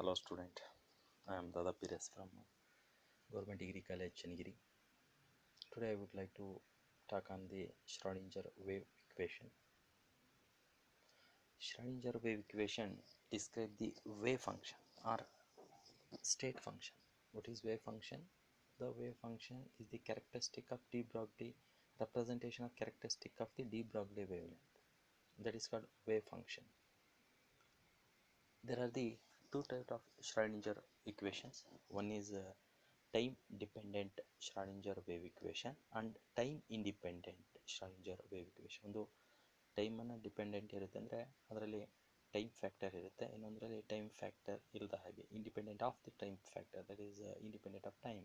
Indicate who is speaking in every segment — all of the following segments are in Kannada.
Speaker 1: Hello student, I am Dada Pires from Government Degree College, Chennigiri. Today I would like to talk on the Schrödinger wave equation. Schrödinger wave equation describes the wave function or state function. What is wave function? The wave function is the characteristic of de Broglie representation of characteristic of the de Broglie wavelength. That is called wave function. There are the two types of Schrödinger equations. One is time dependent Schrödinger wave equation and time independent Schrödinger wave equation. ಒಂದು ಟೈಮ್ ಅನ್ನು ಡಿಪೆಂಡೆಂಟ್ ಇರುತ್ತೆ ಅಂದರೆ ಅದರಲ್ಲಿ ಟೈಮ್ ಫ್ಯಾಕ್ಟರ್ ಇರುತ್ತೆ, ಇನ್ನೊಂದರಲ್ಲಿ ಟೈಮ್ ಫ್ಯಾಕ್ಟರ್ ಇಲ್ಲದ ಹಾಗೆ independent of the time factor, that is independent of time.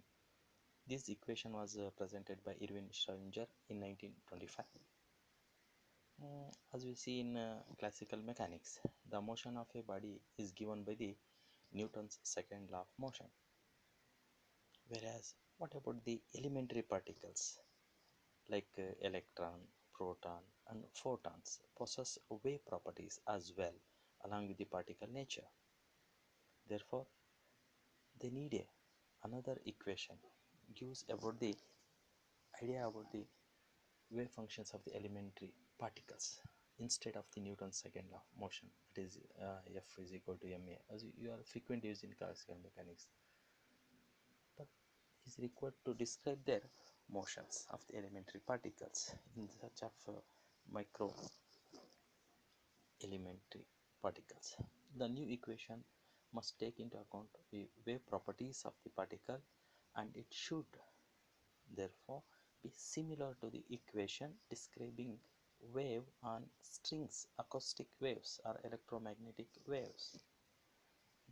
Speaker 1: This equation was presented by Erwin Schrödinger in 1925. As we see in classical mechanics, the motion of a body is given by the Newton's second law of motion. Whereas, what about the elementary particles like electron, proton, and photons possess wave properties as well, along with the particle nature. Therefore, they need another equation gives about the idea about the wave functions of the elementary particles instead of the Newton's second law of motion. That is F is equal to ma, as you are frequently used in classical mechanics, but is required to describe their motions of the elementary particles in such of micro elementary particles. The new equation must take into account the wave properties of the particle, and it should therefore be similar to the equation describing wave on strings, acoustic waves or electromagnetic waves.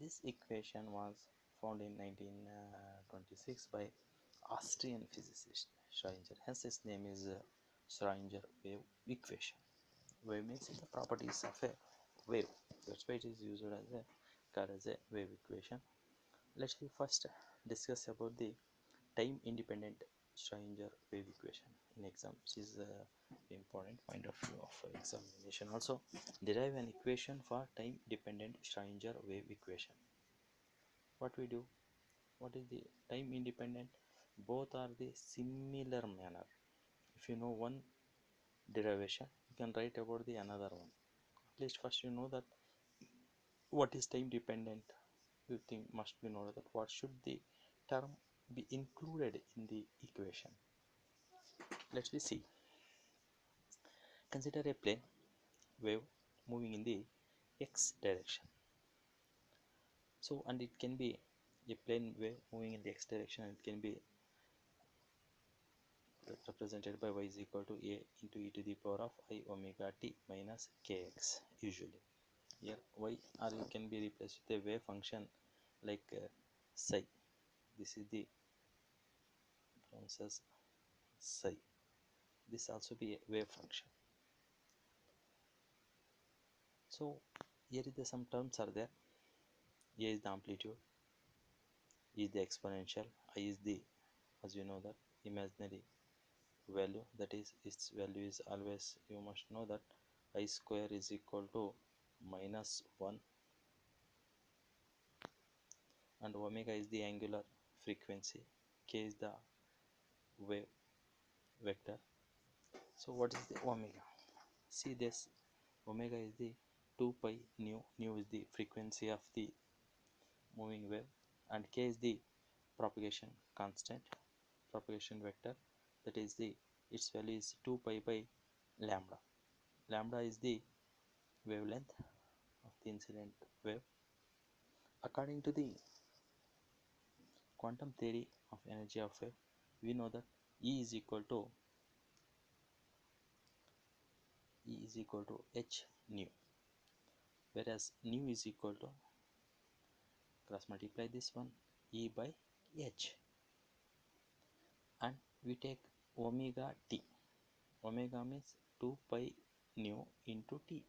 Speaker 1: This equation was found in 1926 by Austrian physicist Schrödinger. Hence its name is Schrödinger wave equation. Wave means the properties of a wave. That's why it is used as called as a wave equation. Let's first discuss about the time independent Schrödinger wave equation in exam, which is important point of view of examination. Also, derive an equation for time dependent Schrödinger wave equation. What we do? What is the time independent? Both are the similar manner. If you know one derivation, you can write about the another one. At least first you know that what is time dependent. You think must be know that what should the term be included in the equation. Let's see. Consider a plane wave moving in the x direction. So, and it can be a plane wave moving in the x direction, and it can be represented by y is equal to a into e to the power of I omega t minus kx usually. Here y, or you can be replaced with a wave function like psi. This is the process psi. This also be a wave function. So here is the some terms are there. A is the amplitude, E is the exponential, I is the, as you know that, imaginary value, that is its value is always, you must know that I square is equal to minus 1, and omega is the angular frequency, k is the wave vector. So what is the omega? See this, omega is the 2 pi nu, nu is the frequency of the moving wave, and k is the propagation constant, propagation vector, that is the its value is 2 pi by lambda. Lambda is the wavelength of the incident wave. According to the quantum theory of energy of wave, we know that E is equal to h nu, whereas nu is equal to, cross multiply this one, E by h, and we take omega t. Omega means 2 pi nu into t.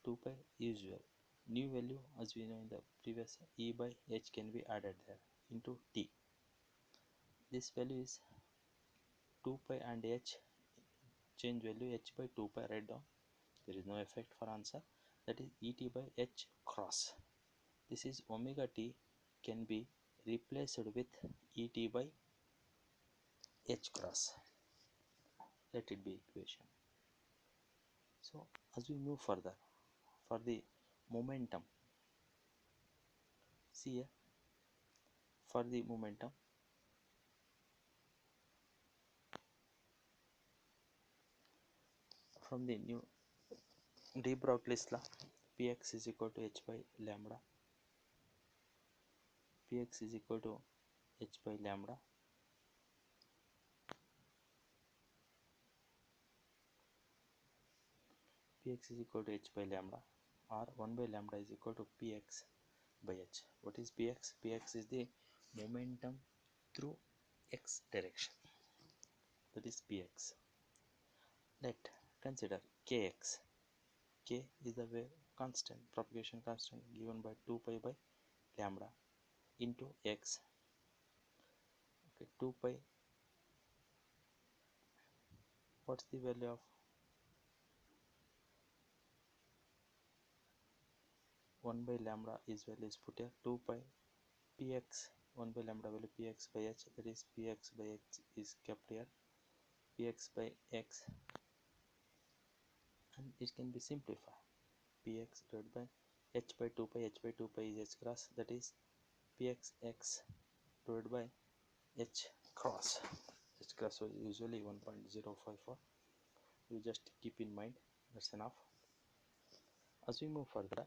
Speaker 1: 2 pi usual. New value, as we know in the previous, E by h can be added there into t. This value is 2 pi and h, change value h by 2 pi, write down. There is no effect for answer. That is Et by h cross. this is omega t can be replaced with et by h cross. Let it be equation. So as we move further, for the momentum, see here, for the momentum, from the new de Broglie's law, px is equal to h by lambda, px is equal to h by lambda, px is equal to h by lambda, or 1 by lambda is equal to px by h. What is px? Px is the momentum through x direction, that is px. Let consider kx. K is the wave constant, propagation constant given by 2 pi by lambda into x. Okay, 2 pi, what's the value of 1 by lambda is value is put here, 2 pi px, 1 by lambda value px by h, that is px by x is kept here, px by x, and it can be simplified, px divided by h by 2 pi, h by 2 pi is h cross, that is px x divided by h cross. H cross was usually 1.054, you just keep in mind, that's enough. As we move further,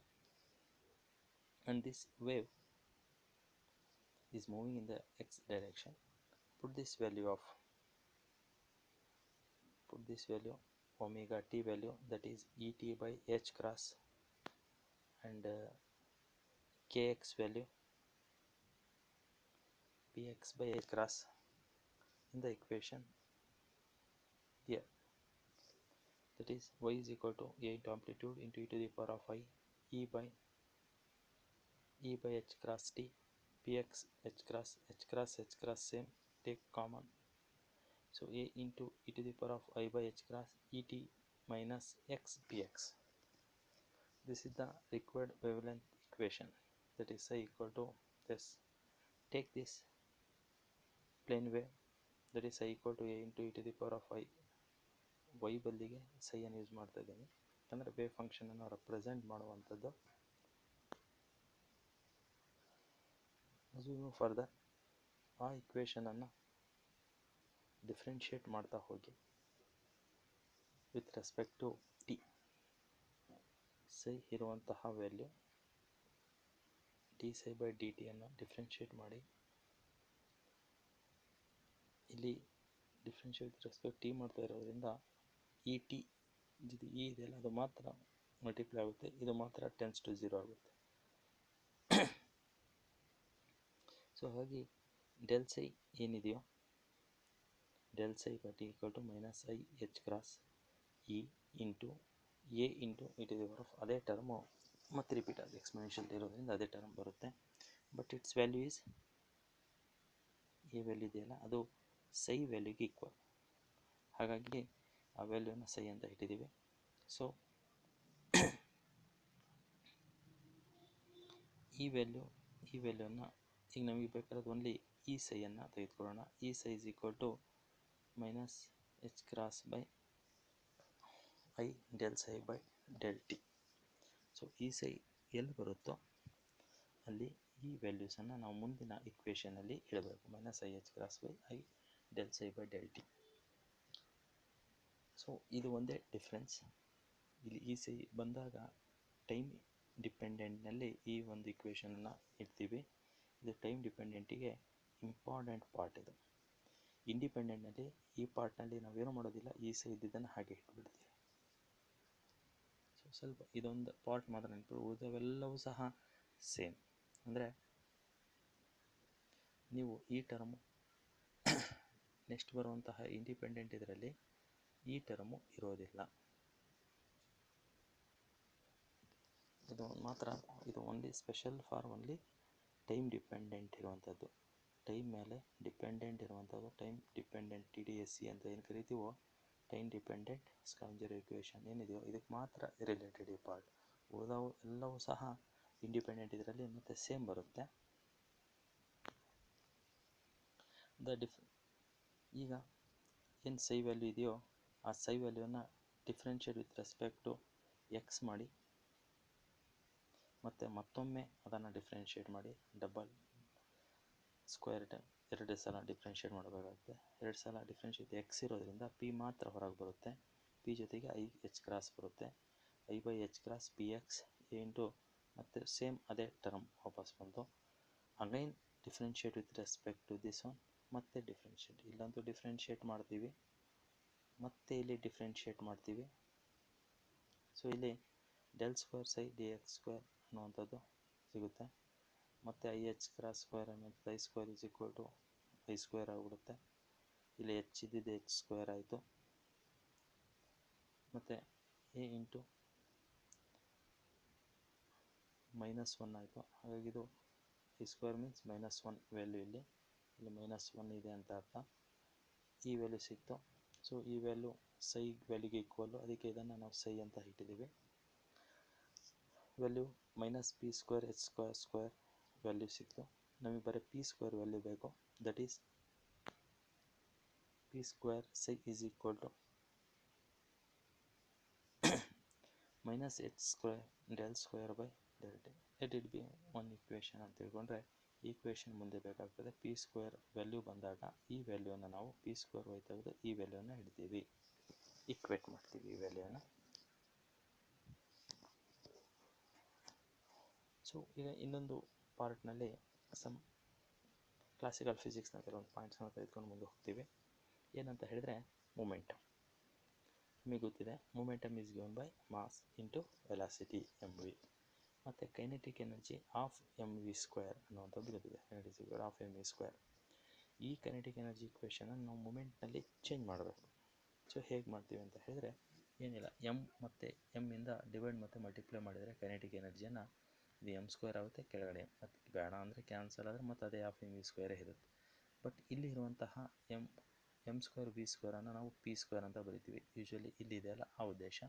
Speaker 1: and this wave is moving in the x direction, put this value omega t value, that is et by h cross, and kx value px by h cross in the equation here, that is y is equal to a into amplitude into e to the power of I e by h cross t, px h cross same, take common, so a into e to the power of I by h cross et minus x px. This is the required wavelength equation, that is psi equal to this. Take this plane wave, that is psi equal to a into e to the power of I, y ಬದಲಿಗೆ psi ಅನ್ನು ಯೂಸ್ ಮಾಡ್ತಾ ಇದ್ದೀನಿ, ಯಾಕಂದರೆ ವೇವ್ ಫಂಕ್ಷನ್ ಅನ್ನು ರೆಪ್ರೆಸೆಂಟ್ ಮಾಡುವಂಥದ್ದು. as we move further, ಆ ಇಕ್ವೇಷನ್ ಅನ್ನು ಡಿಫ್ರೆನ್ಷಿಯೇಟ್ ಮಾಡ್ತಾ ಹೋಗಿ with respect to t, psi ಇರುವಂತಹ value d psi by d t ಅನ್ನು ಡಿಫ್ರೆನ್ಷಿಯೇಟ್ ಮಾಡಿ, ಇಲ್ಲಿ ಡಿಫ್ರೆನ್ಷಿಯೇಟ್ ವಿತ್ ರೆಸ್ಪೆಕ್ಟ್ ಟಿ ಮಾಡ್ತಾ ಇರೋದ್ರಿಂದ ಇ ಟಿ ಇದು ಇ ಇದೆಯಲ್ಲ ಅದು ಮಾತ್ರ ಮಲ್ಟಿಪ್ಲೈ ಆಗುತ್ತೆ, ಇದು ಮಾತ್ರ ಟೆನ್ಸ್ ಟು 0 ಆಗುತ್ತೆ. ಸೊ ಹಾಗಾಗಿ ಡೆಲ್ ಸೈ ಏನಿದೆಯೋ, del psi by t equal to minus i h cross e into a into e to the power of, ಅದೇ ಟರ್ಮು ಮತ್ತೆ ರಿಪೀಟ್ ಆಗುತ್ತೆ, ಎಕ್ಸ್ಪೋನೆನ್ಷಿಯಲ್ ಇರೋದ್ರಿಂದ ಅದೇ ಟರ್ಮ್ ಬರುತ್ತೆ, but its value is, a value ಇದೆಯಲ್ಲ ಅದು ಸೈ ವ್ಯಾಲ್ಯೂಗೆ ಈಕ್ವಲ್, ಹಾಗಾಗಿ ಆ ವ್ಯಾಲ್ಯೂನ ಸೈ ಅಂತ ಇಟ್ಟಿದ್ದೀವಿ. ಸೊ ಈ ವ್ಯಾಲ್ಯೂನ ಈಗ ನಮಗೆ ಬೇಕಾದ್ರೆ ಓನ್ಲಿ ಈ ಸೈಯನ್ನು ತೆಗೆದುಕೊಳ್ಳೋಣ, ಈ psi is equal to minus h cross by i del psi by del t. So ಈ ಸೈ ಎಲ್ಲಿ ಬರುತ್ತೋ ಅಲ್ಲಿ ಈ ವ್ಯಾಲ್ಯೂಸನ್ನು ನಾವು ಮುಂದಿನ ಇಕ್ವೇಷನಲ್ಲಿ ಇಡಬೇಕು, minus i h cross by i del psi by del t. So ಇದು ಒಂದೇ ಡಿಫ್ರೆನ್ಸ್, ಇಲ್ಲಿ ಈ ಸೈ ಬಂದಾಗ ಟೈಮ್ ಡಿಪೆಂಡೆಂಟ್ನಲ್ಲಿ ಈ ಒಂದು ಇಕ್ವೇಷನನ್ನು ಇಡ್ತೀವಿ, ಇದು ಟೈಮ್ ಡಿಪೆಂಡೆಂಟಿಗೆ ಇಂಪಾರ್ಟೆಂಟ್ ಪಾರ್ಟ್ ಇದು. ಇಂಡಿಪೆಂಡೆಂಟ್ನಲ್ಲಿ ಈ ಪಾರ್ಟ್ನಲ್ಲಿ ನಾವೇನು ಮಾಡೋದಿಲ್ಲ, ಈ ಸೈ ಇದ್ದಿದ್ದನ್ನು ಹಾಗೆ ಇಟ್ಬಿಡ್ತೀವಿ. ಸೊ ಸ್ವಲ್ಪ ಇದೊಂದು ಪಾರ್ಟ್ ಮಾತ್ರ ನೆನಪು, ಉಳಿದವೆಲ್ಲವೂ ಸಹ ಸೇಮ್. ಅಂದರೆ ನೀವು ಈ ಟರ್ಮು ನೆಕ್ಸ್ಟ್ ಬರುವಂತಹ ಇಂಡಿಪೆಂಡೆಂಟ್ ಇದರಲ್ಲಿ ಈ ಟರ್ಮು ಇರೋದಿಲ್ಲ, ಇದು ಮಾತ್ರ, ಇದು only special for only time dependent ಇರುವಂಥದ್ದು, ಟೈಮ್ ಮೇಲೆ ಡಿಪೆಂಡೆಂಟ್ ಇರುವಂಥದ್ದು, time dependent T D S C ಅಂತ ಏನು ಕರಿತೀವೋ, ಟೈಮ್ ಡಿಪೆಂಡೆಂಟ್ ಸ್ಕ್ರಾಡಿಂಜರ್ ಇಕ್ವೇಷನ್ ಏನಿದೆಯೋ ಇದಕ್ಕೆ ಮಾತ್ರ ರಿಲೇಟೆಡ್ ಈ ಪಾರ್ಟ್, ಉಳಿದವು ಎಲ್ಲವೂ ಸಹ ಇಂಡಿಪೆಂಡೆಂಟ್ ಇದರಲ್ಲಿ ಮತ್ತು ಸೇಮ್ ಬರುತ್ತೆ. ಈಗ ಏನು ಸೈ ವ್ಯಾಲ್ಯೂ ಇದೆಯೋ ಆ ಸೈ ವ್ಯಾಲ್ಯೂನ differentiate with respect to x ಮಾಡಿ, ಮತ್ತು ಮತ್ತೊಮ್ಮೆ ಅದನ್ನು ಡಿಫ್ರೆನ್ಷಿಯೇಟ್ ಮಾಡಿ, ಡಬಲ್ ಸ್ಕ್ವೇರ್ ಎರಡು ಸಲ ಡಿಫ್ರೆನ್ಷಿಯೇಟ್ ಮಾಡಬೇಕಾಗುತ್ತೆ. ಎರಡು ಸಲ ಡಿಫ್ರೆನ್ಷಿಯೇಟ್ ಎಕ್ಸ್ ಇರೋದ್ರಿಂದ ಪಿ ಮಾತ್ರ ಹೊರಗೆ ಬರುತ್ತೆ, ಪಿ ಜೊತೆಗೆ ಐ ಎಚ್ ಕ್ರಾಸ್ ಬರುತ್ತೆ, i by H cross p x a into ಮತ್ತು ಸೇಮ್ ಅದೇ ಟರ್ಮ್ ವಾಪಸ್ ಬಂತು. Again differentiate with respect to this one, ಮತ್ತೆ ಡಿಫ್ರೆನ್ಷಿಯೇಟ್, ಇಲ್ಲಂತೂ ಡಿಫ್ರೆನ್ಷಿಯೇಟ್ ಮಾಡ್ತೀವಿ, ಮತ್ತೆ ಇಲ್ಲಿ ಡಿಫ್ರೆನ್ಷಿಯೇಟ್ ಮಾಡ್ತೀವಿ. ಸೊ ಇಲ್ಲಿ del square psi d x square ಅನ್ನುವಂಥದ್ದು ಸಿಗುತ್ತೆ. ಮತ್ತು ಐ ಎಚ್ ಕ್ರಾಸ್ ಸ್ಕ್ವೇರ್ ಅನ್ನೋದು i square is equal to i square ಆಗಿಬಿಡುತ್ತೆ. ಇಲ್ಲಿ ಎಚ್ ಇದ್ದಿದ್ದು ಎಚ್ ಸ್ಕ್ವೇರ್ ಆಯಿತು, ಮತ್ತು ಎ ಇಂಟು -1 ಆಯಿತು. ಹಾಗಾಗಿ ಇದು ಐ ಸ್ಕ್ವೇರ್ ಮೀನ್ಸ್ -1 ವ್ಯಾಲ್ಯೂ ಇಲ್ಲಿ -1 ಇದೆ ಅಂತ ಅರ್ಥ. ಈ ವ್ಯಾಲ್ಯೂ ಸಿಕ್ತು. ಸೊ ಈ ವ್ಯಾಲ್ಯೂ ಸೈ ವ್ಯಾಲ್ಯೂಗೆ ಈಕ್ವಲ್ಲು, ಅದಕ್ಕೆ ಇದನ್ನು ನಾವು ಸೈ ಅಂತ ಇಟ್ಟಿದ್ದೀವಿ. Value -p square h square square value ಸಿಕ್ತು. ನಮಗೆ ಬರೀ ಪಿ ಸ್ಕ್ವೇರ್ ವ್ಯಾಲ್ಯೂ ಬೇಕು. That is p square psi is equal to -h square del square by del t. Let it be one equation ಅಂತ ತಿಳ್ಕೊಂಡ್ರೆ ಈಕ್ವೇಷನ್ ಮುಂದೆ ಬೇಕಾಗ್ತದೆ. ಪಿ ಸ್ಕ್ವೇರ್ ವ್ಯಾಲ್ಯೂ ಬಂದಾಗ ಈ ವ್ಯಾಲ್ಯೂನ ನಾವು ಪಿ ಸ್ಕ್ವೇರ್ ವೈ ತೆಗೆದು ಈ ವ್ಯಾಲ್ಯೂನ ಹಿಡ್ತೀವಿ, ಈಕ್ವೇಟ್ ಮಾಡ್ತೀವಿ ಈ ವ್ಯಾಲ್ಯೂನ. ಸೊ ಈಗ ಇನ್ನೊಂದು ಪಾರ್ಟ್ನಲ್ಲಿ ಸಮ್ ಕ್ಲಾಸಿಕಲ್ ಫಿಸಿಕ್ಸ್ನ ಕೆಲವೊಂದು ಪಾಯಿಂಟ್ಸ್ನ ತೆಗೆದುಕೊಂಡು ಮುಂದೆ ಹೋಗ್ತೀವಿ. ಏನಂತ ಹೇಳಿದರೆ ಮೊಮೆಂಟಮ್. ನಿಮಗೆ ಗೊತ್ತಿದೆ momentum is given by mass into velocity m v, ಮತ್ತು kinetic energy of m v square ಅನ್ನುವಂಥದ್ದು ಗೊತ್ತಿದೆ, kinetic square of m v square. ಈ ಕೈನೆಟಿಕ್ ಎನರ್ಜಿ ಇಕ್ವೇಷನನ್ನು ನಾವು ಮೊಮೆಂಟ್ನಲ್ಲಿ ಚೇಂಜ್ ಮಾಡಬೇಕು. ಸೊ ಹೇಗೆ ಮಾಡ್ತೀವಿ ಅಂತ ಹೇಳಿದರೆ ಏನಿಲ್ಲ, ಎಮ್ ಮತ್ತು ಎಮ್ಮಿಂದ ಡಿವೈಡ್ ಮತ್ತು ಮಲ್ಟಿಪ್ಲೈ ಮಾಡಿದರೆ ಕೈನೆಟಿಕ್ ಎನರ್ಜಿಯನ್ನು ಇದು ಎಮ್ ಸ್ಕ್ವೇರ್ ಆಗುತ್ತೆ, ಕೆಳಗಡೆ ಮತ್ತು ಬೇಡ ಅಂದರೆ ಕ್ಯಾನ್ಸಲ್ ಆದರೆ ಮತ್ತು ಅದೇ ಆಫ್ ಎಮ್ ವಿ ಸ್ಕ್ವೇರೇ ಇರುತ್ತೆ. ಬಟ್ ಇಲ್ಲಿ ಇರುವಂತಹ ಎಮ್ ಸ್ಕ್ವೇರ್ ವಿ ಸ್ಕ್ವೇರನ್ನು ನಾವು ಪಿ ಸ್ಕ್ವೇರ್ ಅಂತ ಬರಿತೀವಿ. ಯೂಶ್ವಲಿ ಇಲ್ಲಿದೆಯಲ್ಲ ಆ ಉದ್ದೇಶ.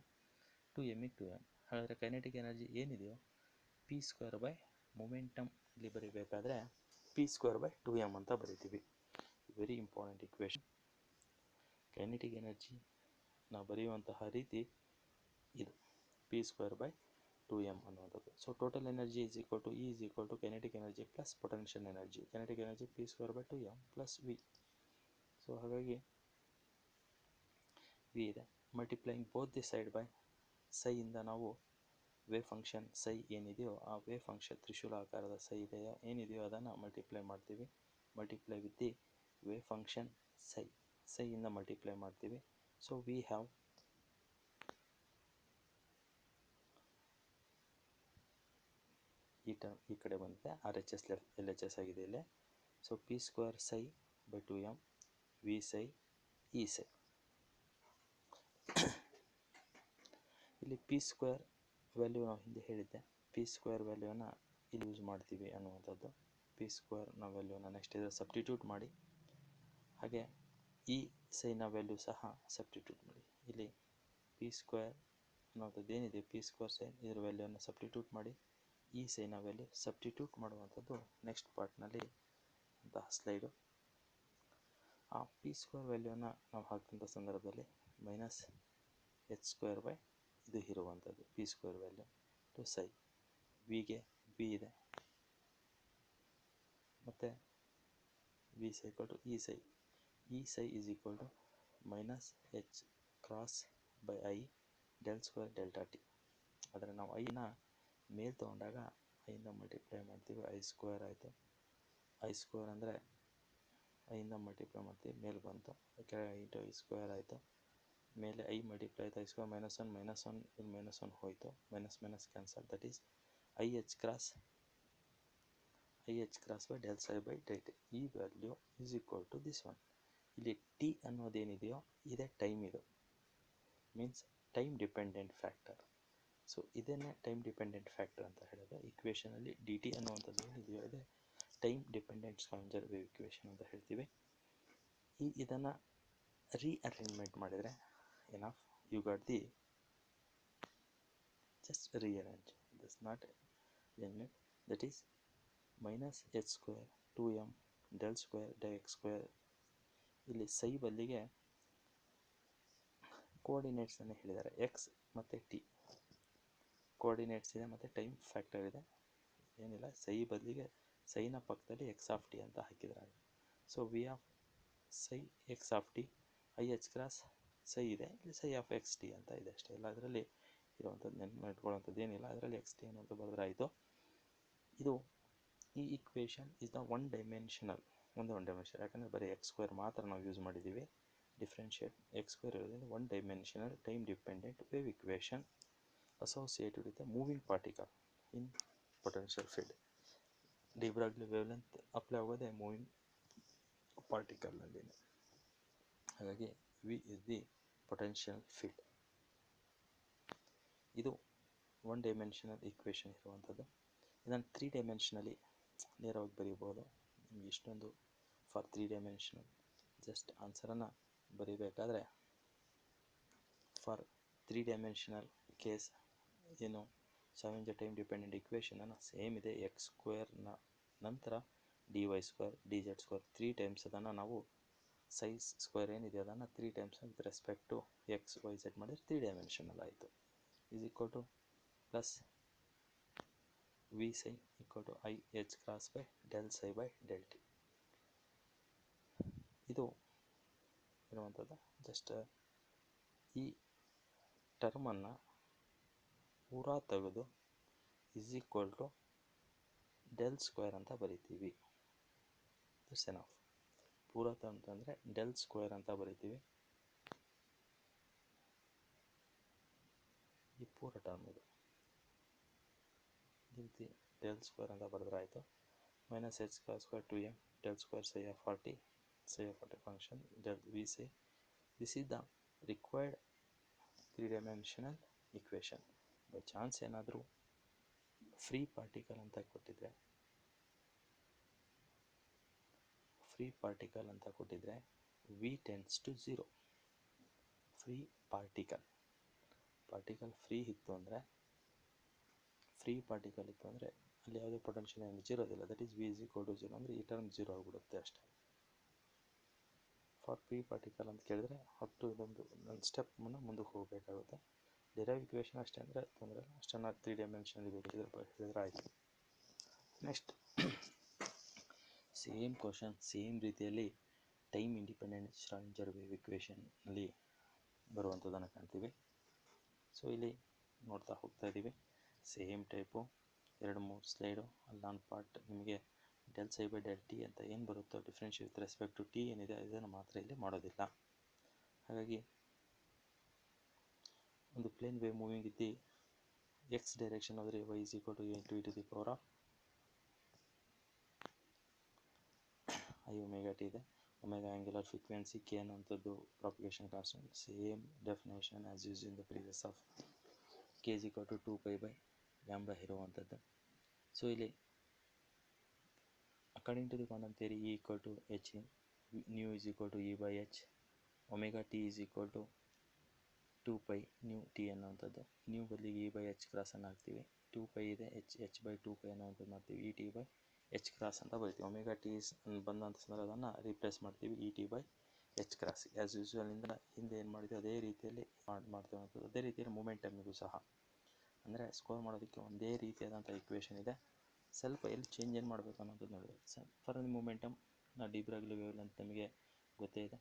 Speaker 1: 2m 2m. ಹಾಗಾದರೆ ಕೈನೆಟಿಕ್ ಎನರ್ಜಿ ಏನಿದೆಯೋ ಪಿ ಸ್ಕ್ವೇರ್ ಬೈ ಮೊಮೆಂಟಮ್ ಇಲ್ಲಿ ಬರೀಬೇಕಾದ್ರೆ ಪಿ ಸ್ಕ್ವೇರ್ ಬೈ 2m ಅಂತ ಬರಿತೀವಿ. Very important equation. Kinetic energy ನಾವು ಬರೆಯುವಂತಹ ರೀತಿ ಇದು ಪಿ ಸ್ಕ್ವೇರ್ ಬೈ 2m ಅನ್ನುವಂಥದ್ದು. So total energy is equal to E is equal to kinetic energy plus potential energy. Kinetic energy p square by 2m plus V. So ಹಾಗಾಗಿ ವಿ ಇದೆ. Multiplying both the side by ಸೈಯಿಂದ ನಾವು ವೇವ್ ಫಂಕ್ಷನ್ ಸೈ ಏನಿದೆಯೋ ಆ ವೇವ್ ಫಂಕ್ಷನ್ ತ್ರಿಶೂಲ ಆಕಾರದ ಸೈ ಇದೆಯೋ ಏನಿದೆಯೋ ಅದನ್ನು ಮಲ್ಟಿಪ್ಲೈ ಮಾಡ್ತೀವಿ. Multiply with the wave function ಸೈಯಿಂದ ಮಲ್ಟಿಪ್ಲೈ ಮಾಡ್ತೀವಿ. ಸೊ ವಿ ಹ್ಯಾವ್ ಈ ಟರ್ಮ್ ಈ ಕಡೆ ಬಂದಿದೆ, R H S L H S ಆಗಿದೆ ಇಲ್ಲಿ. So p square psi by 2m V psi E psi. ಇಲ್ಲಿ ಪಿ ಸ್ಕ್ವೇರ್ ವ್ಯಾಲ್ಯೂ ನಾವು ಹಿಂದೆ ಹೇಳಿದ್ದೆ, ಪಿ ಸ್ಕ್ವೇರ್ ವ್ಯಾಲ್ಯೂನ ಇಲ್ಲಿ ಯೂಸ್ ಮಾಡ್ತೀವಿ ಅನ್ನುವಂಥದ್ದು. ಪಿ ಸ್ಕ್ವೇರ್ನ ವ್ಯಾಲ್ಯೂನ ನೆಕ್ಸ್ಟ್ ಇದರ ಸಬ್ಸ್ಟಿಟ್ಯೂಟ್ ಮಾಡಿ, ಹಾಗೆ ಈ ಸೈನ ವ್ಯಾಲ್ಯೂ ಸಹ ಸಬ್ಸ್ಟಿಟ್ಯೂಟ್ ಮಾಡಿ. ಇಲ್ಲಿ ಪಿ ಸ್ಕ್ವೇರ್ ಅನ್ನೋಂಥದ್ದು ಏನಿದೆ ಪಿ ಸ್ಕ್ವೇರ್ ಸೈನ್ ಇದರ ವ್ಯಾಲ್ಯೂನ ಸಬ್ಸ್ಟಿಟ್ಯೂಟ್ ಮಾಡಿ, ಈ ಸೈನ ವ್ಯಾಲ್ಯೂ ಸಬ್ಸ್ಟಿಟ್ಯೂಟ್ ಮಾಡುವಂಥದ್ದು ನೆಕ್ಸ್ಟ್ ಪಾರ್ಟ್ನಲ್ಲಿ ಅಂತಹ ಸ್ಲೈಡು. ಆ ಪಿ ಸ್ಕ್ವೇರ್ ವ್ಯಾಲ್ಯೂನ ನಾವು ಹಾಕಿದಂಥ ಸಂದರ್ಭದಲ್ಲಿ -h ಸ್ಕ್ವೇರ್ ಬೈ ಇದು ಇರುವಂಥದ್ದು ಪಿ ಸ್ಕ್ವೇರ್ ವ್ಯಾಲ್ಯೂ ಟು ಸೈ. ವಿಗೆ ವಿ ಇದೆ, ಮತ್ತು v psi equal to e psi. E psi is equal to -h cross by i del square delta t. ಆದರೆ ನಾವು ಐನ ಮೇಲ್ ತೊಗೊಂಡಾಗ ಐಯಿಂದ ಮಲ್ಟಿಪ್ಲೈ ಮಾಡ್ತೀವಿ, ಐ ಸ್ಕ್ವೇರ್ ಆಯಿತು. ಐ ಸ್ಕ್ವೇರ್ ಅಂದರೆ ಐಯಿಂದ ಮಲ್ಟಿಪ್ಲೈ ಮಾಡ್ತೀವಿ, ಮೇಲೆ ಬಂತು, ಕೆಳಗೆ ಇಂಟು ಐ ಸ್ಕ್ವೇರ್ ಆಯಿತು. ಮೇಲೆ ಐ ಮಲ್ಟಿಪ್ಲೈ ಆಯಿತು, ಐ ಸ್ಕ್ವೇರ್ -1 ಇಲ್ಲಿ -1 ಹೋಯಿತು, minus cancel. That is i h cross by del psi by del t. ಈ value is equal to this one. ಇಲ್ಲಿ ಟಿ ಅನ್ನೋದೇನಿದೆಯೋ ಇದೇ ಟೈಮ್, ಇದು means time dependent factor. So ಇದನ್ನೇ ಟೈಮ್ ಡಿಪೆಂಡೆಂಟ್ ಫ್ಯಾಕ್ಟರ್ ಅಂತ ಹೇಳಿದ್ರೆ ಇಕ್ವೇಷನಲ್ಲಿ ಡಿ ಟಿ ಅನ್ನುವಂಥದ್ದು ಏನಿದೆಯೋ ಇದೆ time dependent Schrodinger wave equation ಅಂತ ಹೇಳ್ತೀವಿ. ಇದನ್ನು ರೀಅರೇಂಜ್ಮೆಂಟ್ ಮಾಡಿದರೆ enough, you got the just rearrange this, not n that is minus h square 2m del square x square. ಇಲ್ಲಿ ಸೈ ಬದಲಿಗೆ ಕೋಆರ್ಡಿನೇಟ್ಸನ್ನು ಹೇಳಿದ್ದಾರೆ, ಎಕ್ಸ್ ಮತ್ತು ಟಿ ಕೋಆರ್ಡಿನೇಟ್ಸ್ ಇದೆ ಮತ್ತು ಟೈಮ್ ಫ್ಯಾಕ್ಟರ್ ಇದೆ. ಏನಿಲ್ಲ, ಸೈ ಬದಲಿಗೆ ಸೈನ ಪಕ್ಕದಲ್ಲಿ ಎಕ್ಸ್ ಆಫ್ ಟಿ ಅಂತ ಹಾಕಿದ್ದಾರೆ. ಸೊ ವಿ ಆಫ್ ಸೈ X of T I h cross ಸೈ ಇದೆ, ಇಲ್ಲಿ ಸೈ ಆಫ್ ಎಕ್ಸ್ ಟಿ ಅಂತ ಇದೆ ಅಷ್ಟೇ. ಎಲ್ಲ ಅದರಲ್ಲಿ ಇರುವಂಥದ್ದು ನೆನಪು ಇಟ್ಕೊಳ್ಳುವಂಥದ್ದು ಏನಿಲ್ಲ, ಅದರಲ್ಲಿ ಎಕ್ಸ್ ಟಿ ಅನ್ನೋದು ಬರೆದ್ರೆ ಆಯಿತು. ಇದು ಈ equation is the one dimensional, one dimensional, ಯಾಕಂದರೆ ಬರೀ ಎಕ್ಸ್ ಸ್ಕ್ವೇರ್ ಮಾತ್ರ ನಾವು ಯೂಸ್ ಮಾಡಿದ್ದೀವಿ. ಡಿಫ್ರೆನ್ಷಿಯೇಟ್ ಎಕ್ಸ್ ಸ್ಕ್ವೇರ್ ಇರೋದ್ರಿಂದ one dimensional time dependent wave equation associated with a moving particle in potential field. De Broglie wavelength apply ಆಗೋದೇ ಮೂವಿಂಗ್ ಪಾರ್ಟಿಕಲ್ನಲ್ಲಿ. ಹಾಗಾಗಿ V is the potential field. ಇದು ಒನ್ ಡೈಮೆನ್ಷನಲ್ ಈಕ್ವೇಷನ್ ಇರುವಂಥದ್ದು. ಇದನ್ನು 3 ಡೈಮೆನ್ಷನಲ್ಲಿ ನೇರವಾಗಿ ಬರೀಬೋದು. ನಿಮಗೆ ಇಷ್ಟೊಂದು ಫಾರ್ 3 ಡೈಮೆನ್ಷನಲ್ ಜಸ್ಟ್ ಆನ್ಸರನ್ನು ಬರೀಬೇಕಾದ್ರೆ ಫಾರ್ 3 ಡೈಮೆನ್ಷನಲ್ ಕೇಸ್ ಏನು ಶ್ರಾಡಿಂಜರ್ ಟೈಮ್ ಡಿಪೆಂಡೆಂಟ್ ಈಕ್ವೇಷನನ್ನು ಸೇಮ್ ಇದೆ. ಎಕ್ಸ್ ಸ್ಕ್ವೇರ್ನ ನಂತರ d y square d z square 3 times ಅದನ್ನು ನಾವು ಸೈಜ್ ಸ್ಕ್ವೇರ್ ಏನಿದೆ ಅದನ್ನು 3 times with respect to x y z ಮಾಡಿದ್ರೆ 3 ಡೈಮೆನ್ಷನಲ್ ಆಯಿತು. Is equal to plus V psi equal to i h cross by del psi by del t. ಇದು ಇರುವಂಥದ್ದು. ಜಸ್ಟ್ ಈ ಟರ್ಮನ್ನು ಪೂರಾ ತೆಗೆದು is equal to del square ಅಂತ ಬರಿತೀವಿ. That's enough. ಪೂರಾ ಅಂತಂದರೆ ಡೆಲ್ ಸ್ಕ್ವೇರ್ ಅಂತ ಬರಿತೀವಿ. ಈ ಪೂರ ಟರ್ಮ್ ಇದು ಈ ರೀತಿ ಡೆಲ್ ಸ್ಕ್ವೇರ್ ಅಂತ ಬರೆದ್ರೆ ಆಯಿತು. Minus H square 2m del square psi of 40 function del V psi. This is the required 3 dimensional equation. By chance ಏನಾದರೂ ಫ್ರೀ ಪಾರ್ಟಿಕಲ್ ಅಂತ ಕೊಟ್ಟಿದ್ರೆ V tends to 0. Free particle free ಇತ್ತು ಅಂದರೆ ಅಲ್ಲಿ ಯಾವುದೇ ಪೊಟೆನ್ಷಿಯಲ್ ಎನರ್ಜಿ ಇರೋದಿಲ್ಲ. That is V is equal to 0 ಅಂದರೆ ಈ ಟರ್ಮ್ 0 ಆಗಿಬಿಡುತ್ತೆ ಅಷ್ಟೇ. ಫಾರ್ ಫ್ರೀ ಪಾರ್ಟಿಕಲ್ ಅಂತ ಕೇಳಿದರೆ ಅಪ್ ಟು ಇದೊಂದು ಸ್ಟೆಪ್ ಮುಂದಕ್ಕೆ ಹೋಗಬೇಕಾಗುತ್ತೆ. ಡಿರೈವ್ ಇಕ್ವೇಷನ್ ಅಷ್ಟೇ ಅಂದರೆ ತೊಂದರೆ ಇಲ್ಲ, ಅಷ್ಟನ್ನು 3 ಡೈಮೆನ್ಷನಲ್ಲಿ ಹೇಳಿದ್ರೆ ಆಯಿತು. ನೆಕ್ಸ್ಟ್ ಸೇಮ್ ಕ್ವಶನ್ ಸೇಮ್ ರೀತಿಯಲ್ಲಿ ಟೈಮ್ ಇಂಡಿಪೆಂಡೆಂಟ್ ಶ್ರಾಡಿಂಜರ್ ವೇವ್ ಇಕ್ವೇಷನಲ್ಲಿ ಬರುವಂಥದ್ದನ್ನು ಕಾಣ್ತೀವಿ. ಸೊ ಇಲ್ಲಿ ನೋಡ್ತಾ ಹೋಗ್ತಾ ಇದ್ದೀವಿ. Same type 2-3 slide. ಅಲ್ಲಿ ನಾನು ಪಾರ್ಟ್ ನಿಮಗೆ del psi by del T ಅಂತ ಏನು ಬರುತ್ತೋ differentiate with respect to T ಏನಿದೆ ಇದನ್ನು ಮಾತ್ರ ಇಲ್ಲಿ ಮಾಡೋದಿಲ್ಲ. ಹಾಗಾಗಿ ಒಂದು ಪ್ಲೇನ್ ವೇವ್ ಮೂವಿಂಗ್ ಇದ್ದು ಎಕ್ಸ್ ಡೈರೆಕ್ಷನ್ ಹೋದರೆ y is equal to a into e to the power of i omega t ಇದೆ. ಒಮೆಗಾ ಆ್ಯಂಗ್ಯುಲರ್ ಫ್ರೀಕ್ವೆನ್ಸಿ ಕೆ ಅನ್ನೋಂಥದ್ದು propagation constant. Same definition as use in the previous of K is equal to 2 pi by lambda ಇರುವಂಥದ್ದು. ಸೊ ಇಲ್ಲಿ according to the quantum theory E equal to h nu is equal to e by h, ಒಮೆಗಾ t is equal to 2 pi nu t ಅನ್ನೋವಂಥದ್ದು. ನ್ಯೂ ಬದಲಿಗೆ e by h ಕ್ರಾಸನ್ನು ಹಾಕ್ತೀವಿ. 2 pi ಇದೆ, h by 2 pi ಅನ್ನೋವಂಥದ್ದು ಮಾಡ್ತೀವಿ. e t by h cross ಅಂತ ಬರೀತೀವಿ. ಒಮೆಗಾ ಟಿ ಬಂದಂಥ ಸಂದರ್ಭ ಅದನ್ನು ರೀಪ್ಲೇಸ್ ಮಾಡ್ತೀವಿ e t by h cross. As ಯೂಸ್ವಲಿಂದ ಹಿಂದೆ ಏನು ಮಾಡಿದ್ವಿ ಅದೇ ರೀತಿಯಲ್ಲಿ ಮಾಡ್ತೀವಂಥದ್ದು. ಅದೇ ರೀತಿಯಲ್ಲಿ ಮೂಮೆಂಟಮ್ಮಿಗೂ ಸಹ ಅಂದರೆ ಸ್ಕೋರ್ ಮಾಡೋದಕ್ಕೆ ಒಂದೇ ರೀತಿಯಾದಂಥ ಇಕ್ವೇಷನ್ ಇದೆ. ಸ್ವಲ್ಪ ಎಲ್ಲಿ ಚೇಂಜ್ ಏನು ಮಾಡಬೇಕು ಅನ್ನೋದು ನೋಡಿದೆ. For the momentum D Broglie wave length ನಮಗೆ ಗೊತ್ತೇ ಇದೆ.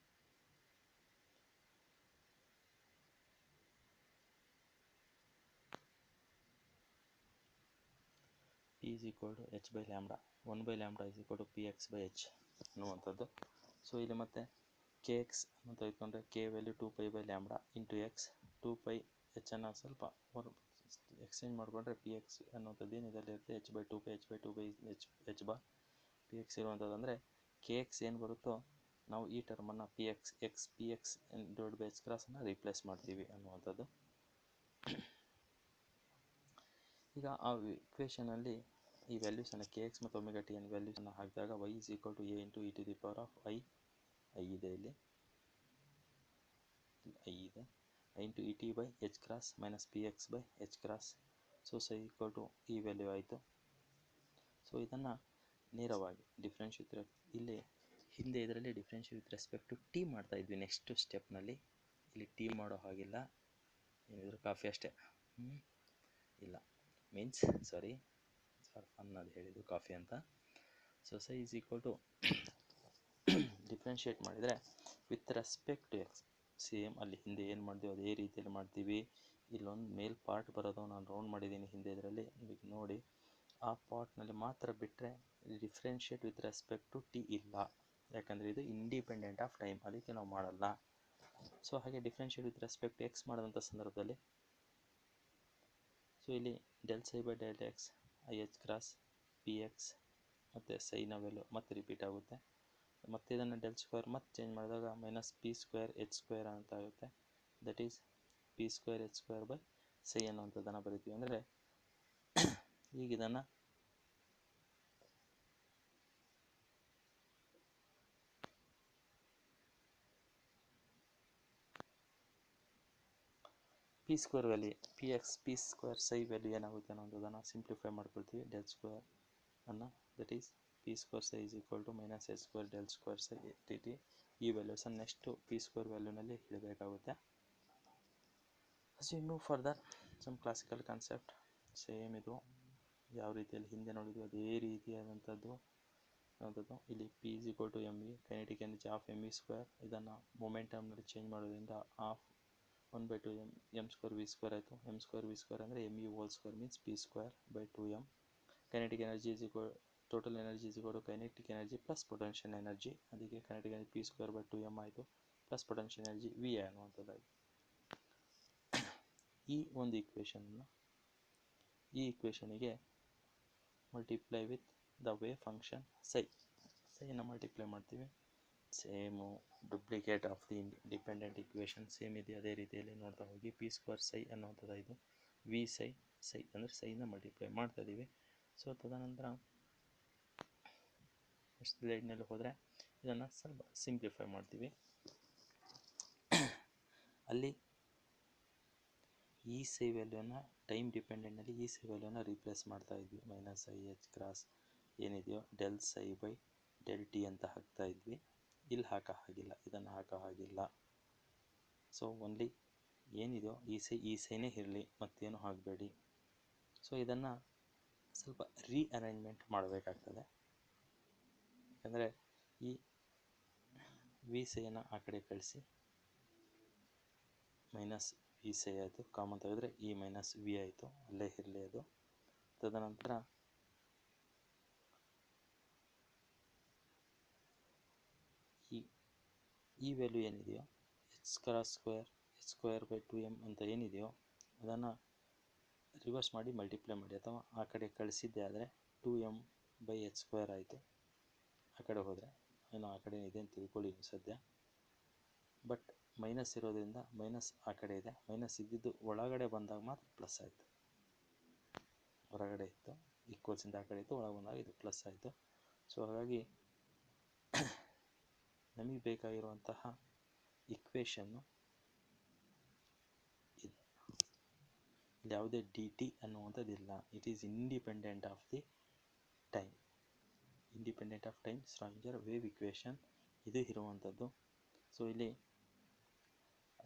Speaker 1: P is equal to h by lambda, 1 by lambda is equal to px by h ಅನ್ನುವಂಥದ್ದು. ಸೊ ಇಲ್ಲಿ ಮತ್ತೆ kx ಅಂತ ಇಟ್ಕೊಂಡ್ರೆ k value 2 pi by lambda into X 2 pi h ಅನ್ನು ಸ್ವಲ್ಪ ಎಕ್ಸ್ಚೇಂಜ್ ಮಾಡಿಕೊಂಡ್ರೆ ಪಿ ಎಕ್ಸ್ ಅನ್ನೋಂಥದ್ದು ಏನು ಇದರಲ್ಲಿ ಇರುತ್ತೆ h by 2 pi h bar p x ಇರುವಂಥದ್ದು. ಅಂದರೆ ಕೆ ಎಕ್ಸ್ ಏನು ಬರುತ್ತೋ ನಾವು ಈ ಟರ್ಮನ್ನು p x divide by h ಕ್ರಾಸನ್ನು ರೀಪ್ಲೇಸ್ ಮಾಡ್ತೀವಿ ಅನ್ನುವಂಥದ್ದು. ಈಗ ಆ ಇಕ್ವೇಷನಲ್ಲಿ ಈ ವ್ಯಾಲ್ಯೂಸನ್ನು ಕೆ ಎಕ್ಸ್ ಮತ್ತು ಒಮೆಗಾ ಟಿ ಅನ್ನು ವ್ಯಾಲ್ಯೂಸನ್ನು ಹಾಕಿದಾಗ y is equal to a into e to the power of i ಇದೆ, ಇಲ್ಲಿ i ಇದೆ, i into e t by h cross minus P X by H cross. So equal to ಈ ವ್ಯಾಲ್ಯೂ ಆಯಿತು. ಸೊ ಇದನ್ನು ನೇರವಾಗಿ ಡಿಫ್ರೆನ್ಷಿಯೇಟ್ ಇಲ್ಲಿ ಹಿಂದೆ ಇದರಲ್ಲಿ differentiate with respect to T ಮಾಡ್ತಾ ಇದ್ವಿ. ನೆಕ್ಸ್ಟ್ ಸ್ಟೆಪ್ನಲ್ಲಿ ಇಲ್ಲಿ ಟಿ ಮಾಡೋ ಹಾಗಿಲ್ಲ, ಏನಿದ್ರು ಕಾಫಿ ಅಷ್ಟೇ. ಇಲ್ಲ ಮೀನ್ಸ್ ಸಾರಿ ಫಾರ್ ಫನ್ ಅದು ಹೇಳಿದ್ದು ಕಾಫಿ ಅಂತ. So psi is equal to differentiate ಮಾಡಿದರೆ with respect to X, same ಅಲ್ಲಿ ಹಿಂದೆ ಏನು ಮಾಡಿದೆವು ಅದೇ ರೀತಿಯಲ್ಲಿ ಮಾಡ್ತೀವಿ. ಇಲ್ಲೊಂದು ಮೇಲ್ ಪಾರ್ಟ್ ಬರೋದು ನಾನು ರೌಂಡ್ ಮಾಡಿದ್ದೀನಿ ಹಿಂದೆ ಇದರಲ್ಲಿ, ನಿಮಗೆ ನೋಡಿ ಆ ಪಾರ್ಟ್ನಲ್ಲಿ ಮಾತ್ರ ಬಿಟ್ಟರೆ differentiate with respect to T ಇಲ್ಲ, ಯಾಕಂದರೆ ಇದು ಇಂಡಿಪೆಂಡೆಂಟ್ ಆಫ್ ಟೈಮ್, ಅದಕ್ಕೆ ನಾವು ಮಾಡಲ್ಲ. ಸೊ ಹಾಗೆ differentiate with respect to x ಮಾಡೋದಂಥ ಸಂದರ್ಭದಲ್ಲಿ ಸೊ ಇಲ್ಲಿ del psi by del x i h cross p x ಮತ್ತು ಸೈನ ವ್ಯಾಲ್ಯೂ ಮತ್ತೆ ರಿಪೀಟ್ ಆಗುತ್ತೆ. ಮತ್ತು ಇದನ್ನು ಡೆಲ್ ಸ್ಕ್ವೇರ್ ಮತ್ತೆ ಚೇಂಜ್ ಮಾಡಿದಾಗ minus p square h square ಅಂತ ಆಗುತ್ತೆ. That is p square h square by psi ಅನ್ನುವಂಥದ್ದನ್ನು ಬರಿತೀವಿ. ಅಂದರೆ ಈಗ ಇದನ್ನು p square value p x p square psi value ಏನಾಗುತ್ತೆ ಅನ್ನೋದನ್ನು ಸಿಂಪ್ಲಿಫೈ ಮಾಡ್ಕೊಳ್ತೀವಿ. ಡೆಲ್ ಸ್ಕ್ವೇರ್ ಅನ್ನು that is p square psi is equal to minus H square del square psi t t. ಈ ವ್ಯಾಲ್ಯೂಸನ್ನು ನೆಕ್ಸ್ಟು ಪಿ ಸ್ಕ್ವೇರ್ ವ್ಯಾಲ್ಯೂನಲ್ಲಿ ಇಡಬೇಕಾಗುತ್ತೆ. So move further some classical concept same ಇದು ಯಾವ ರೀತಿಯಲ್ಲಿ ಹಿಂದೆ ನೋಡಿದ್ವಿ ಅದೇ ರೀತಿಯಾದಂಥದ್ದು. ಇಲ್ಲಿ p is equal to m v kinetic energy of m v square, ಇದನ್ನು ಮೊಮೆಂಟಮ್ನಲ್ಲಿ ಚೇಂಜ್ ಮಾಡೋದ್ರಿಂದ of 1/2 m square v square ಆಯಿತು. ಎಮ್ ಸ್ಕ್ವೇರ್ ವಿ ಸ್ಕ್ವೇರ್ ಅಂದರೆ m you hole square means p square by 2m. Kinetic energy is equal total energy is equal to kinetic energy plus potential energy, ಅದಕ್ಕೆ kinetic energy p square by 2m ಆಯಿತು ಪ್ಲಸ್ ಪೊಟೆನ್ಷಿಯಲ್ ಎನರ್ಜಿ ವಿ ಅನ್ನುವಂಥದ್ದಾಯಿತು. ಈ ಒಂದು ಈಕ್ವೇಷನಿಗೆ multiply with the wave function ಸೈನ ಮಲ್ಟಿಪ್ಲೈ ಮಾಡ್ತೀವಿ. Same duplicate of the dependent equation same ಇದೆ, ಅದೇ ರೀತಿಯಲ್ಲಿ ನೋಡ್ತಾ ಹೋಗಿ ಪಿ ಸ್ಕ್ವೇರ್ ಸೈ ಅನ್ನುವಂಥದ್ದು ಇದು ವಿ ಸೈ ಅಂದರೆ ಸೈನ ಮಲ್ಟಿಪ್ಲೈ ಮಾಡ್ತಾ ಇದ್ದೀವಿ. ಸೊ ತದನಂತರ ನೆಕ್ಸ್ಟ್ ಸ್ಲೈಡ್ನಲ್ಲಿ ಹೋದರೆ ಇದನ್ನು ಸ್ವಲ್ಪ ಸಿಂಪ್ಲಿಫೈ ಮಾಡ್ತೀವಿ. ಅಲ್ಲಿ ಈ ಸೈ ವ್ಯಾಲ್ಯೂನ ಟೈಮ್ ಡಿಪೆಂಡೆಂಟ್ನಲ್ಲಿ ಈ ಸೈ ವ್ಯಾಲ್ಯೂನ ರೀಪ್ಲೇಸ್ ಮಾಡ್ತಾ ಇದ್ವಿ. ಮೈನಸ್ ಐ ಎಚ್ ಕ್ರಾಸ್ ಏನಿದೆಯೋ del psi by del T ಅಂತ ಹಾಕ್ತಾ ಇದ್ವಿ. ಇಲ್ಲಿ ಹಾಕೋ ಹಾಗಿಲ್ಲ, ಇದನ್ನು ಹಾಕೋ ಹಾಗಿಲ್ಲ. ಸೊ ಓನ್ಲಿ ಏನಿದೆಯೋ ಈ ಸೈನೇ ಇರಲಿ, ಮತ್ತೇನು ಹಾಕಬೇಡಿ. ಸೊ ಇದನ್ನು ಸ್ವಲ್ಪ ರೀಅರೇಂಜ್ಮೆಂಟ್ ಮಾಡಬೇಕಾಗ್ತದೆ, ಯಾಕಂದರೆ ಈ ವಿ ಸೈನ ಆ ಕಡೆ ಕಳಿಸಿ ಮೈನಸ್ ವಿ ಸೈ ಆಯಿತು, ಕಾಮನ್ ತೆಗೆದ್ರೆ ಈ ಮೈನಸ್ ವಿ ಆಯಿತು, ಅಲ್ಲೇ ಇರಲಿ ಅದು. ತದನಂತರ ಈ ವ್ಯಾಲ್ಯೂ ಏನಿದೆಯೋ ಎಚ್ ಸ್ಕ್ವೇರ್ ಬೈ 2m ಅಂತ ಏನಿದೆಯೋ ಅದನ್ನು ರಿವರ್ಸ್ ಮಾಡಿ ಮಲ್ಟಿಪ್ಲೈ ಮಾಡಿ, ಅಥವಾ ಆ ಕಡೆ ಕಳಿಸಿದ್ದೆ ಆದರೆ 2m ಬೈ ಎಚ್ ಸ್ಕ್ವೇರ್ ಆಯಿತು. ಆ ಕಡೆ ಹೋದರೆ ಏನೋ ಆ ಕಡೆ ಇದೆ ಅಂತ ತಿಳ್ಕೊಳ್ಳಿ ಸದ್ಯ. ಬಟ್ ಮೈನಸ್ ಇರೋದ್ರಿಂದ ಮೈನಸ್ ಆ ಕಡೆ ಇದೆ, ಮೈನಸ್ ಇದ್ದಿದ್ದು ಒಳಗಡೆ ಬಂದಾಗ ಮಾತ್ರ ಪ್ಲಸ್ ಆಯಿತು. ಹೊರಗಡೆ ಇತ್ತು ಈಕ್ವಲ್ಸಿಂದ ಆ ಕಡೆ ಇತ್ತು, ಒಳಗೆ ಬಂದಾಗ ಇದು ಪ್ಲಸ್ ಆಯಿತು. ಸೊ ಹಾಗಾಗಿ ನಮಗೆ ಬೇಕಾಗಿರುವಂತಹ ಇಕ್ವೇಷನ್ನು ಇದು. ಯಾವುದೇ ಡಿ ಟಿ ಅನ್ನುವಂಥದ್ದಿಲ್ಲ, it is independent of the time. Independent of time Schrodinger wave equation ಇದು ಇರುವಂಥದ್ದು. ಸೊ ಇಲ್ಲಿ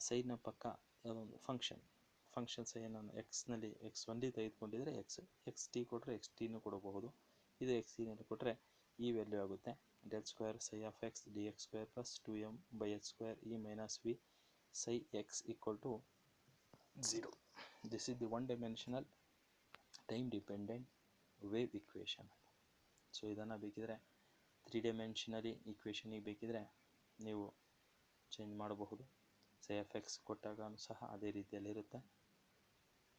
Speaker 1: ಸೈಡ್ನ ಪಕ್ಕ ಯಾವುದೊಂದು ಫಂಕ್ಷನ್ ಸೈನನ್ನು ಎಕ್ಸ್ನಲ್ಲಿ ಎಕ್ಸ್ ಒಂದೇ ತೆಗೆದುಕೊಂಡಿದ್ರೆ ಎಕ್ಸ್ ಟಿ ಕೊಟ್ಟರೆ ಎಕ್ಸ್ ಟಿನೂ ಕೊಡಬಹುದು. ಇದು ಎಕ್ಸ್ ಟಿನಲ್ಲಿ ಕೊಟ್ಟರೆ ಈ ವ್ಯಾಲ್ಯೂ ಆಗುತ್ತೆ del square psi of x d x square plus 2m by h square E minus V psi x equal to 0. This is the one dimensional time dependent wave equation. So ಇದನ್ನು ಬೇಕಿದ್ರೆ 3 ಡೈಮೆನ್ಷನಲಿ ಇಕ್ವೇಷನಿಗೆ ಬೇಕಿದ್ರೆ ನೀವು ಚೇಂಜ್ ಮಾಡಬಹುದು. ಸೈ ಆಫ್ ಎಕ್ಸ್ ಕೊಟ್ಟಾಗ ಸಹ ಅದೇ ರೀತಿಯಲ್ಲಿರುತ್ತೆ.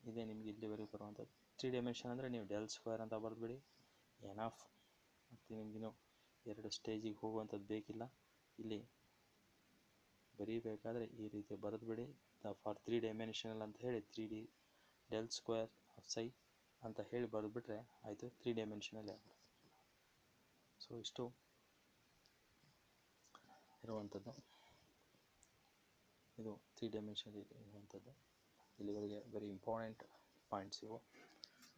Speaker 1: ಇದೇ ನಿಮಗೆ ಇಲ್ಲಿವರೆಗೆ ಬರುವಂಥದ್ದು 3 ಡೈಮೆನ್ಷನ್ ಅಂದರೆ ನೀವು ಡೆಲ್ ಸ್ಕ್ವೇರ್ ಅಂತ ಬರೆದ್ಬಿಡಿ, ಎನಫ್. ಮತ್ತು ನಿಮಗಿನ್ನು 2 ಸ್ಟೇಜಿಗೆ ಹೋಗುವಂಥದ್ದು ಬೇಕಿಲ್ಲ. ಇಲ್ಲಿ ಬರೀಬೇಕಾದ್ರೆ ಈ ರೀತಿ ಬರೆದ್ಬಿಡಿ ಫಾರ್ 3 ಡೈಮೆನ್ಷನಲ್ ಅಂತ ಹೇಳಿ 3D ಡೆಲ್ ಸ್ಕ್ವೇರ್ ಆಫ್ ಸೈ ಅಂತ ಹೇಳಿ ಬರೆದ್ಬಿಟ್ರೆ ಆಯಿತು, 3 ಡೈಮೆನ್ಷನಲ್ಲಿ ಆಗುತ್ತೆ. ಸೊ ಇಷ್ಟು ಇರುವಂಥದ್ದು, ಇದು 3 ಡೈಮೆನ್ಷನಲ್ಲಿ ಇರುವಂಥದ್ದು. ಇಲ್ಲಿವರೆಗೆ ವೆರಿ ಇಂಪಾರ್ಟೆಂಟ್ ಪಾಯಿಂಟ್ಸ್ ಇವು.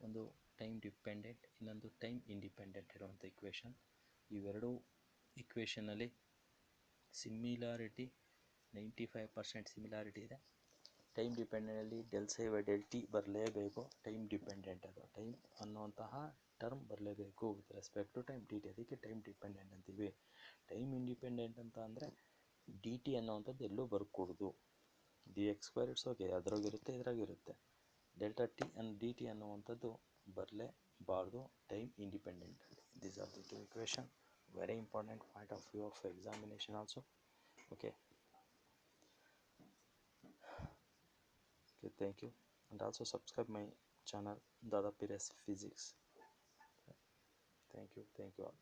Speaker 1: ಒಂದು ಟೈಮ್ ಡಿಪೆಂಡೆಂಟ್, ಇನ್ನೊಂದು ಟೈಮ್ ಇಂಡಿಪೆಂಡೆಂಟ್ ಇರುವಂಥ ಇಕ್ವೇಷನ್. ಇವೆರಡೂ ಇಕ್ವೇಷನಲ್ಲಿ ಸಿಮಿಲಾರಿಟಿ 95% ಸಿಮಿಲಾರಿಟಿ ಇದೆ. ಟೈಮ್ ಡಿಪೆಂಡೆಂಟಲ್ಲಿ ∂ψ∂t ಬರಲೇಬೇಕು, ಟೈಮ್ ಡಿಪೆಂಡೆಂಟ್ ಅದು. ಟೈಮ್ ಅನ್ನುವಂತಹ ಟರ್ಮ್ ಬರಲೇಬೇಕು with respect to time d t, ಅದಕ್ಕೆ ಟೈಮ್ ಡಿಪೆಂಡೆಂಟ್ ಅಂತೀವಿ. ಟೈಮ್ ಇಂಡಿಪೆಂಡೆಂಟ್ ಅಂತ ಅಂದರೆ ಡಿ ಟಿ ಅನ್ನೋವಂಥದ್ದು ಎಲ್ಲೂ ಬರ್ಕೂಡ್ದು. D x square it's okay, ಅದ್ರಾಗಿರುತ್ತೆ ಇದ್ರಾಗಿರುತ್ತೆ. Delta t and d t ಅನ್ನುವಂಥದ್ದು ಬರಲೇಬಾರ್ದು time independent. These are the two equation, very important point of view of examination also. Okay, thank you, and also subscribe my channel Dada Pires Physics. Thank you all.